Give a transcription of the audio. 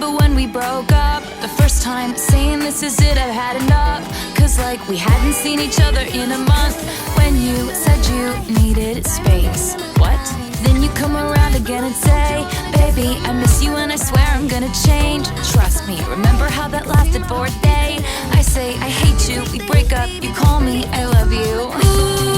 remember when we broke up, the first time saying this is it, I've had enough. Cause like we hadn't seen each other in a month. When you said you needed space, what? Then you come around again and say, baby, I miss you and I swear I'm gonna change. Trust me, remember how that lasted for a day? I say I hate you, we break up, you call me I love you. Ooh.